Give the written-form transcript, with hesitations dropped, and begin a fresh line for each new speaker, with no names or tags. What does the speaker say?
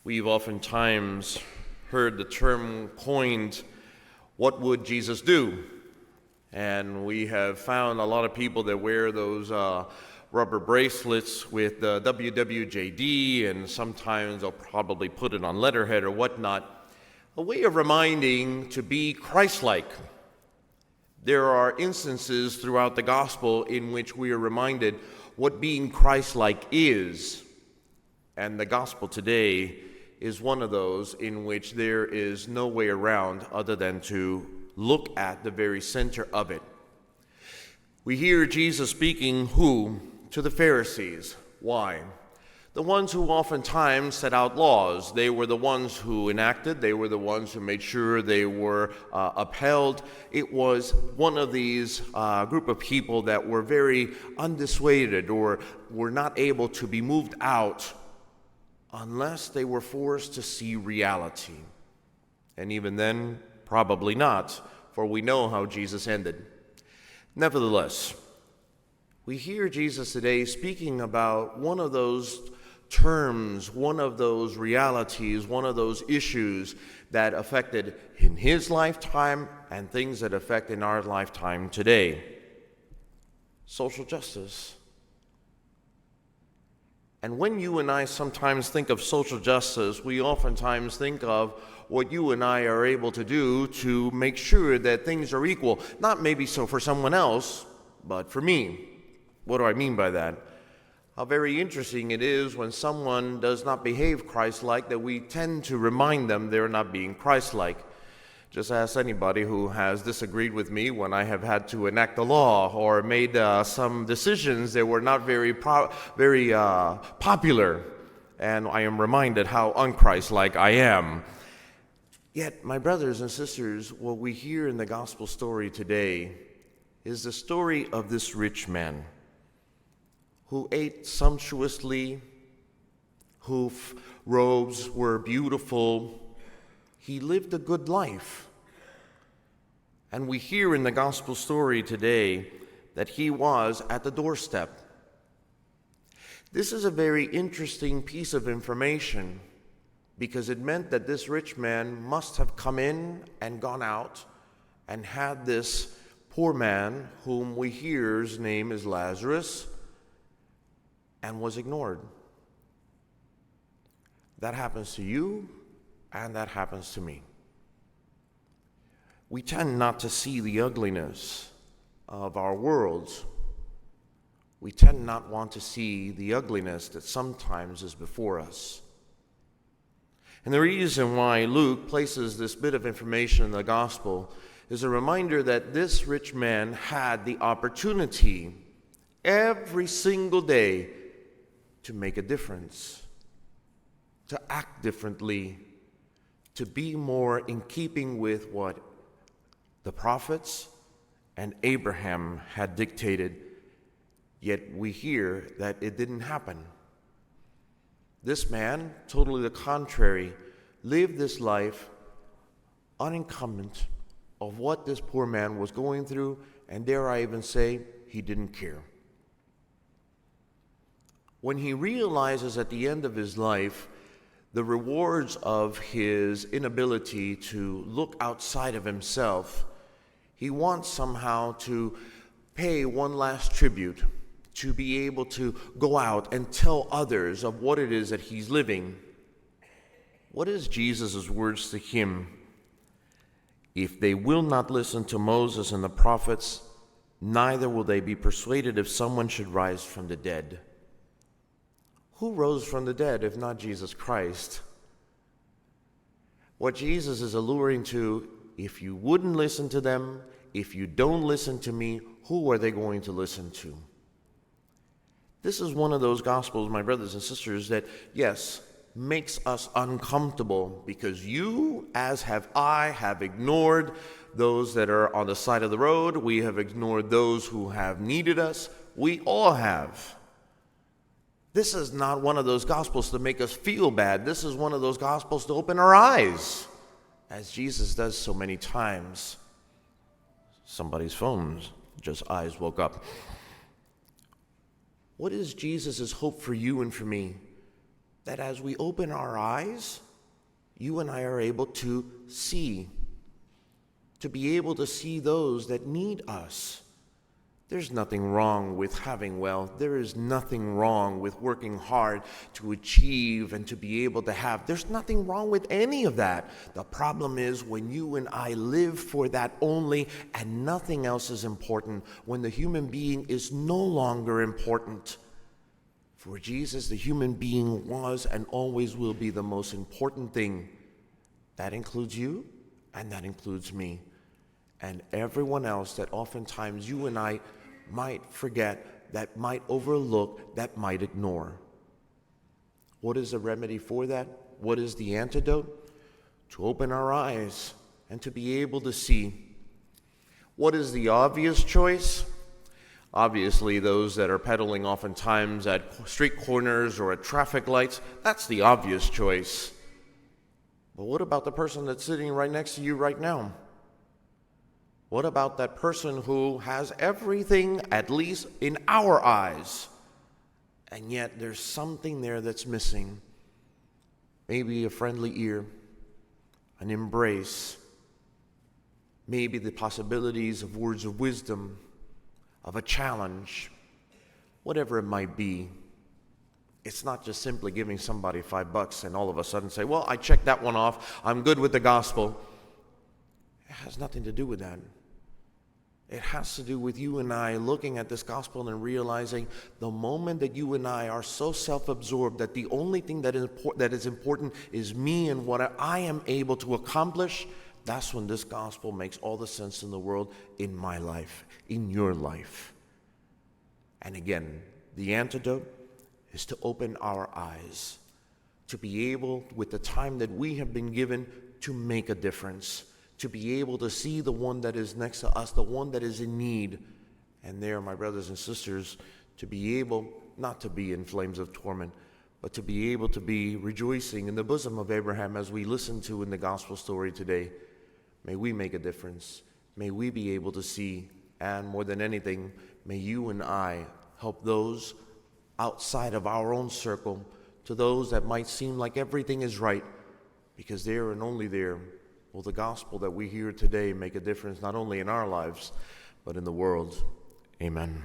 We've oftentimes heard the term coined, what would Jesus do? And we have found a lot of people that wear those rubber bracelets with the WWJD, and sometimes they'll probably put it on letterhead or whatnot, a way of reminding to be Christ-like. There are instances throughout the gospel in which we are reminded what being Christ-like is. And the gospel today is one of those in which there is no way around other than to look at the very center of it. We hear Jesus speaking who? To the Pharisees. Why? The ones who oftentimes set out laws. They were the ones who enacted. They were the ones who made sure they were upheld. It was one of these group of people that were very undissuaded or were not able to be moved out unless they were forced to see reality. And even then, probably not, for we know how Jesus ended. Nevertheless, we hear Jesus today speaking about one of those terms, one of those realities, one of those issues that affected in his lifetime and things that affect in our lifetime today. Social justice. And when you and I sometimes think of social justice, we oftentimes think of what you and I are able to do to make sure that things are equal. Not maybe so for someone else, but for me. What do I mean by that? How very interesting it is when someone does not behave Christ-like that we tend to remind them they're not being Christ-like. Just ask anybody who has disagreed with me when I have had to enact a law or made some decisions that were not very popular, and I am reminded how un-Christ-like I am. Yet, my brothers and sisters, what we hear in the gospel story today is the story of this rich man who ate sumptuously, whose robes were beautiful. He lived a good life. And we hear in the gospel story today that he was at the doorstep. This is a very interesting piece of information because it meant that this rich man must have come in and gone out and had this poor man, whom we hear's name is Lazarus, and was ignored. That happens to you, and that happens to me. We tend not to see the ugliness of our worlds. We tend not want to see the ugliness that sometimes is before us. And the reason why Luke places this bit of information in the gospel is a reminder that this rich man had the opportunity every single day to make a difference, to act differently, to be more in keeping with what the prophets and Abraham had dictated, yet we hear that it didn't happen. This man, totally the contrary, lived this life unencumbered of what this poor man was going through, and dare I even say, he didn't care. When he realizes at the end of his life the rewards of his inability to look outside of himself, he wants somehow to pay one last tribute, to be able to go out and tell others of what it is that he's living. What is Jesus' words to him? If they will not listen to Moses and the prophets, neither will they be persuaded if someone should rise from the dead. Who rose from the dead if not Jesus Christ? What Jesus is alluring to, if you wouldn't listen to them, if you don't listen to me, who are they going to listen to? This is one of those gospels, my brothers and sisters, that, yes, makes us uncomfortable because you, as have I, have ignored those that are on the side of the road. We have ignored those who have needed us. We all have. This is not one of those gospels to make us feel bad. This is one of those gospels to open our eyes, as Jesus does so many times. Somebody's phone just eyes woke up. What is Jesus' hope for you and for me? that as we open our eyes, you and I are able to see, to be able to see those that need us. There's nothing wrong with having wealth. There is nothing wrong with working hard to achieve and to be able to have. There's nothing wrong with any of that. The problem is when you and I live for that only and nothing else is important, when the human being is no longer important. For Jesus, the human being was and always will be the most important thing. That includes you and that includes me. And everyone else that oftentimes you and I might forget, that might overlook, that might ignore. What is the remedy for that? What is the antidote? To open our eyes and to be able to see. What is the obvious choice? Obviously, those that are pedaling oftentimes at street corners or at traffic lights, that's the obvious choice. But what about the person that's sitting right next to you right now? What about that person who has everything, at least in our eyes, and yet there's something there that's missing? Maybe a friendly ear, an embrace, maybe the possibilities of words of wisdom, of a challenge, whatever it might be. It's not just simply giving somebody $5 and all of a sudden say, well, I checked that one off, I'm good with the gospel. It has nothing to do with that. It has to do with you and I looking at this gospel and realizing the moment that you and I are so self-absorbed that the only thing that is important is me and what I am able to accomplish, that's when this gospel makes all the sense in the world in my life, in your life. And again, the antidote is to open our eyes, to be able, with the time that we have been given, to make a difference, to be able to see the one that is next to us, the one that is in need. And there, my brothers and sisters, to be able not to be in flames of torment, but to be able to be rejoicing in the bosom of Abraham as we listen to in the gospel story today. May we make a difference. May we be able to see, and more than anything, may you and I help those outside of our own circle, to those that might seem like everything is right, because there and only there will the gospel that we hear today make a difference not only in our lives, but in the world. Amen.